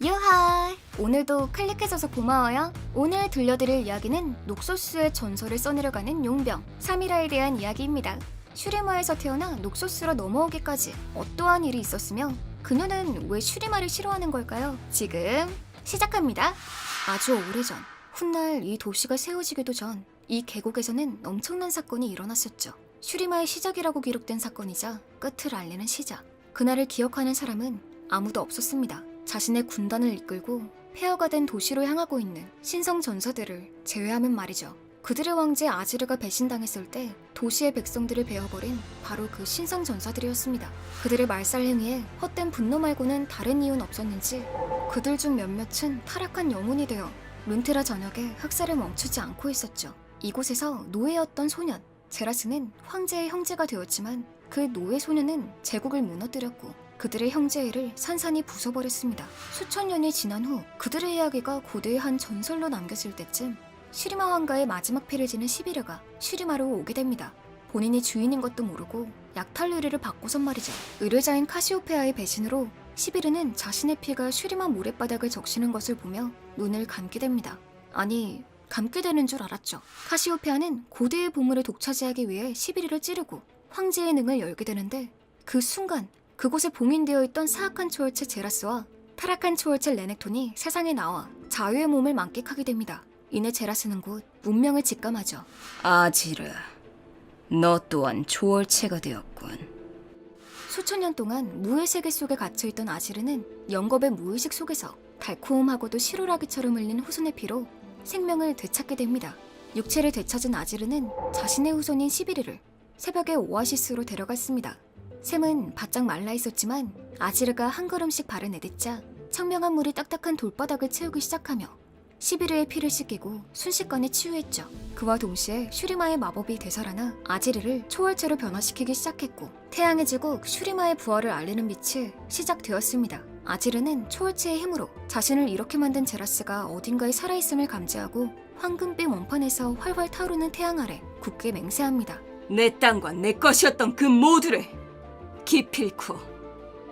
유하! 오늘도 클릭해줘서 고마워요. 오늘 들려드릴 이야기는 녹소스의 전설을 써내려가는 용병 사미라에 대한 이야기입니다. 슈리마에서 태어나 녹소스로 넘어오기까지 어떠한 일이 있었으며 그녀는 왜 슈리마를 싫어하는 걸까요? 지금 시작합니다. 아주 오래전, 훗날 이 도시가 세워지기도 전 이 계곡에서는 엄청난 사건이 일어났었죠. 슈리마의 시작이라고 기록된 사건이자 끝을 알리는 시작. 그날을 기억하는 사람은 아무도 없었습니다. 자신의 군단을 이끌고 폐허가 된 도시로 향하고 있는 신성 전사들을 제외하면 말이죠. 그들의 왕제 아지르가 배신당했을 때 도시의 백성들을 베어버린 바로 그 신성 전사들이었습니다. 그들의 말살 행위에 헛된 분노 말고는 다른 이유는 없었는지 그들 중 몇몇은 타락한 영혼이 되어 룬테라 전역에 흑사를 멈추지 않고 있었죠. 이곳에서 노예였던 소년 제라스는 황제의 형제가 되었지만 그 노예 소년은 제국을 무너뜨렸고 그들의 형제애를 산산이 부숴버렸습니다. 수천 년이 지난 후 그들의 이야기가 고대의 한 전설로 남겨질 때쯤 슈리마 왕가의 마지막 패를 지는 시비르가 슈리마로 오게 됩니다. 본인이 주인인 것도 모르고 약탈 의뢰를 받고선 말이죠. 의뢰자인 카시오페아의 배신으로 시비르는 자신의 피가 슈리마 모랫바닥을 적시는 것을 보며 눈을 감게 됩니다. 아니, 감게 되는 줄 알았죠. 카시오페아는 고대의 보물을 독차지하기 위해 시비르를 찌르고 황제의 능을 열게 되는데 그 순간 그곳에 봉인되어 있던 사악한 초월체 제라스와 타락한 초월체 레넥톤이 세상에 나와 자유의 몸을 만끽하게 됩니다. 이내 제라스는 곧 운명을 직감하죠. 아지르, 너 또한 초월체가 되었군. 수천 년 동안 무의 세계 속에 갇혀있던 아지르는 영겁의 무의식 속에서 달콤하고도 실오라기처럼 흘린 후손의 피로 생명을 되찾게 됩니다. 육체를 되찾은 아지르는 자신의 후손인 시비르를 새벽의 오아시스로 데려갔습니다. 샘은 바짝 말라 있었지만 아지르가 한 걸음씩 발을 내딛자 청명한 물이 딱딱한 돌바닥을 채우기 시작하며 시비르의 피를 씻기고 순식간에 치유했죠. 그와 동시에 슈리마의 마법이 되살아나 아지르를 초월체로 변화시키기 시작했고 태양의 제국 슈리마의 부활을 알리는 빛이 시작되었습니다. 아지르는 초월체의 힘으로 자신을 이렇게 만든 제라스가 어딘가에 살아있음을 감지하고 황금빛 원판에서 활활 타오르는 태양 아래 굳게 맹세합니다. 내 땅과 내 것이었던 그 모두를 기필코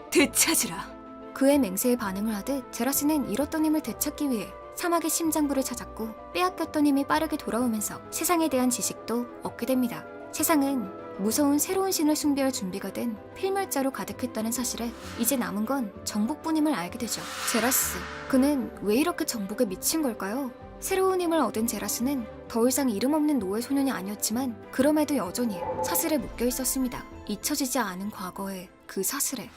되찾으라. 그의 맹세에 반응을 하듯 제라스는 잃었던 힘을 되찾기 위해 사막의 심장부를 찾았고 빼앗겼던 힘이 빠르게 돌아오면서 세상에 대한 지식도 얻게 됩니다. 세상은 무서운 새로운 신을 숭배할 준비가 된 필멸자로 가득했다는 사실에 이제 남은 건 정복뿐임을 알게 되죠. 제라스, 그는 왜 이렇게 정복에 미친 걸까요? 새로운 힘을 얻은 제라스는 더 이상 이름 없는 노예 소년이 아니었지만 그럼에도 여전히 사슬에 묶여 있었습니다. 잊혀지지 않은 과거의 그 사슬에.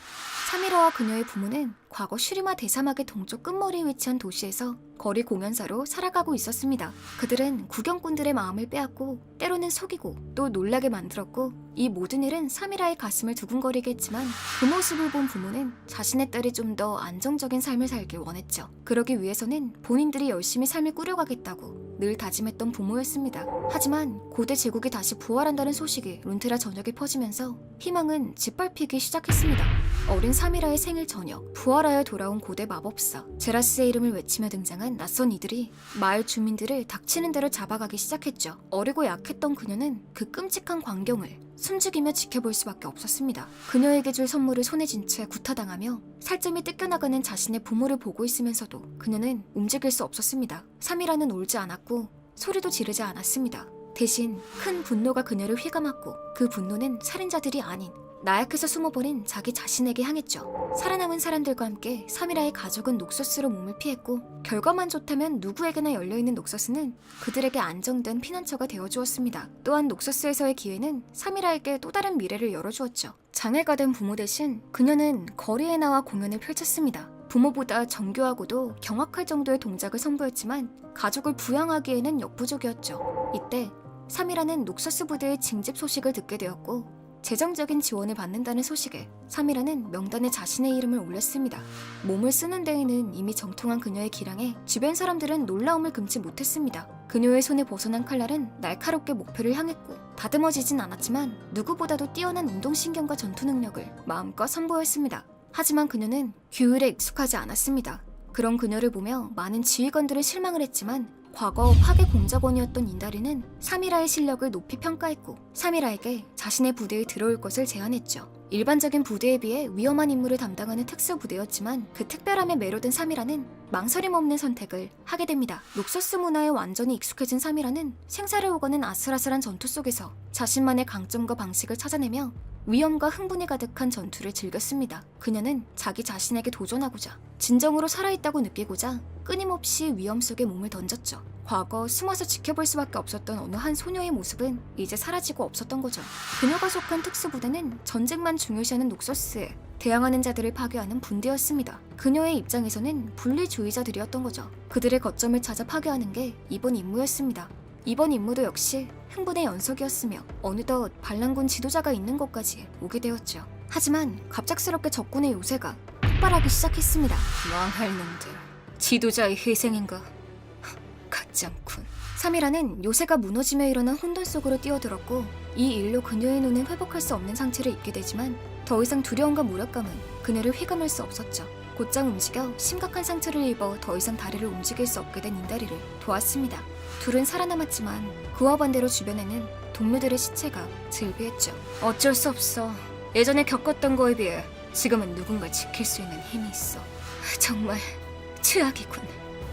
사미라와 그녀의 부모는 과거 슈리마 대사막의 동쪽 끝머리에 위치한 도시에서 거리 공연사로 살아가고 있었습니다. 그들은 구경꾼들의 마음을 빼앗고 때로는 속이고 또 놀라게 만들었고 이 모든 일은 사미라의 가슴을 두근거리게 했지만 그 모습을 본 부모는 자신의 딸이 좀 더 안정적인 삶을 살길 원했죠. 그러기 위해서는 본인들이 열심히 삶을 꾸려가겠다고 늘 다짐했던 부모였습니다. 하지만 고대 제국이 다시 부활한다는 소식이 룬테라 전역에 퍼지면서 희망은 짓밟히기 시작했습니다. 어린 사미라의 생일 저녁, 부활하여 돌아온 고대 마법사 제라스의 이름을 외치며 등장한 낯선 이들이 마을 주민들을 닥치는 대로 잡아가기 시작했죠. 어리고 약했던 그녀는 그 끔찍한 광경을 숨죽이며 지켜볼 수밖에 없었습니다. 그녀에게 줄 선물을 손에 쥔 채 구타당하며 살점이 뜯겨나가는 자신의 부모를 보고 있으면서도 그녀는 움직일 수 없었습니다. 사미라는 울지 않았고 소리도 지르지 않았습니다. 대신 큰 분노가 그녀를 휘감았고 그 분노는 살인자들이 아닌 나약해서 숨어버린 자기 자신에게 향했죠. 살아남은 사람들과 함께 사미라의 가족은 녹소스로 몸을 피했고 결과만 좋다면 누구에게나 열려있는 녹소스는 그들에게 안정된 피난처가 되어주었습니다. 또한 녹소스에서의 기회는 사미라에게 또 다른 미래를 열어주었죠. 장애가 된 부모 대신 그녀는 거리에 나와 공연을 펼쳤습니다. 부모보다 정교하고도 경악할 정도의 동작을 선보였지만 가족을 부양하기에는 역부족이었죠. 이때 사미라는 녹소스 부대의 징집 소식을 듣게 되었고 재정적인 지원을 받는다는 소식에 사미라는 명단에 자신의 이름을 올렸습니다. 몸을 쓰는 데에는 이미 정통한 그녀의 기량에 주변 사람들은 놀라움을 금치 못했습니다. 그녀의 손에 벗어난 칼날은 날카롭게 목표를 향했고 다듬어지진 않았지만 누구보다도 뛰어난 운동신경과 전투 능력을 마음껏 선보였습니다. 하지만 그녀는 규율에 익숙하지 않았습니다. 그런 그녀를 보며 많은 지휘관들은 실망을 했지만 과거 파괴 공작원이었던 인다리는 사미라의 실력을 높이 평가했고 사미라에게 자신의 부대에 들어올 것을 제안했죠. 일반적인 부대에 비해 위험한 임무를 담당하는 특수부대였지만 그 특별함에 매료된 사미라는 망설임 없는 선택을 하게 됩니다. 녹서스 문화에 완전히 익숙해진 사미라는 생사를 오가는 아슬아슬한 전투 속에서 자신만의 강점과 방식을 찾아내며 위험과 흥분이 가득한 전투를 즐겼습니다. 그녀는 자기 자신에게 도전하고자 진정으로 살아있다고 느끼고자 끊임없이 위험 속에 몸을 던졌죠. 과거 숨어서 지켜볼 수밖에 없었던 어느 한 소녀의 모습은 이제 사라지고 없었던 거죠. 그녀가 속한 특수부대는 전쟁만 중요시하는 녹서스에 대항하는 자들을 파괴하는 분대였습니다. 그녀의 입장에서는 분리주의자들이었던 거죠. 그들의 거점을 찾아 파괴하는 게 이번 임무였습니다. 이번 임무도 역시 흥분의 연속이었으며 어느덧 반란군 지도자가 있는 곳까지 오게 되었죠. 하지만 갑작스럽게 적군의 요새가 폭발하기 시작했습니다. 망할 놈들. 지도자의 희생인가? 가짱군. 사미라는 요새가 무너지며 일어난 혼돈 속으로 뛰어들었고 이 일로 그녀의 눈은 회복할 수 없는 상처를 입게 되지만 더 이상 두려움과 무력감은 그녀를 휘감을 수 없었죠. 곧장 움직여 심각한 상처를 입어 더 이상 다리를 움직일 수 없게 된 인다리를 도왔습니다. 둘은 살아남았지만 그와 반대로 주변에는 동료들의 시체가 즐비했죠. 어쩔 수 없어. 예전에 겪었던 거에 비해 지금은 누군가 지킬 수 있는 힘이 있어. 정말 최악이군.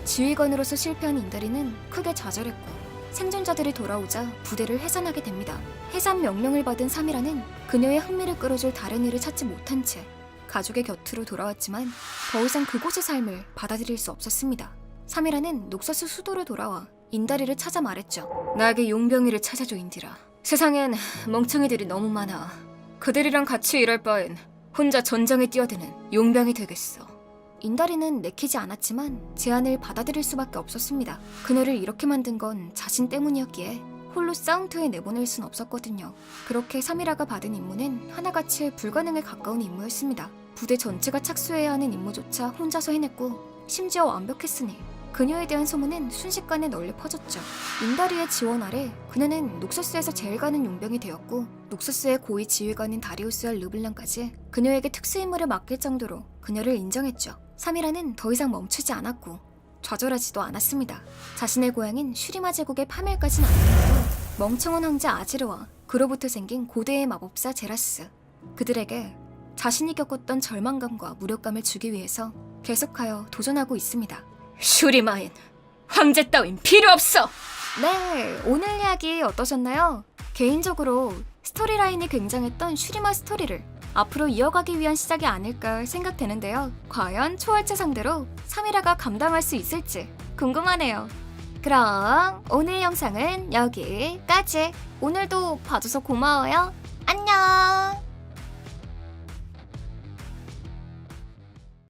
지휘관으로서 실패한 인다리는 크게 좌절했고 생존자들이 돌아오자 부대를 해산하게 됩니다. 해산 명령을 받은 사미라는 그녀의 흥미를 끌어줄 다른 일을 찾지 못한 채 가족의 곁으로 돌아왔지만 더 이상 그곳의 삶을 받아들일 수 없었습니다. 사미라는 녹서스 수도로 돌아와 인다리를 찾아 말했죠. 나에게 용병이를 찾아줘, 인디라. 세상엔 멍청이들이 너무 많아. 그들이랑 같이 일할 바엔 혼자 전장에 뛰어드는 용병이 되겠어. 인다리는 내키지 않았지만 제안을 받아들일 수밖에 없었습니다. 그녀를 이렇게 만든 건 자신 때문이었기에 홀로 싸움터에 내보낼 순 없었거든요. 그렇게 사미라가 받은 임무는 하나같이 불가능에 가까운 임무였습니다. 부대 전체가 착수해야 하는 임무조차 혼자서 해냈고 심지어 완벽했으니 그녀에 대한 소문은 순식간에 널리 퍼졌죠. 인다리의 지원 아래 그녀는 녹서스에서 제일 가는 용병이 되었고 녹서스의 고위 지휘관인 다리우스와 르블랑까지 그녀에게 특수임무를 맡길 정도로 그녀를 인정했죠. 사미라는 더 이상 멈추지 않았고 좌절하지도 않았습니다. 자신의 고향인 슈리마 제국의 파멸까진 않았고 멍청한 황제 아지르와 그로부터 생긴 고대의 마법사 제라스, 그들에게 자신이 겪었던 절망감과 무력감을 주기 위해서 계속하여 도전하고 있습니다. 슈리마인, 황제 따윈 필요 없어! 네, 오늘 이야기 어떠셨나요? 개인적으로 스토리라인이 굉장했던 슈리마 스토리를 앞으로 이어가기 위한 시작이 아닐까 생각되는데요. 과연 초월체 상대로 사미라가 감당할 수 있을지 궁금하네요. 그럼 오늘 영상은 여기까지. 오늘도 봐줘서 고마워요. 안녕!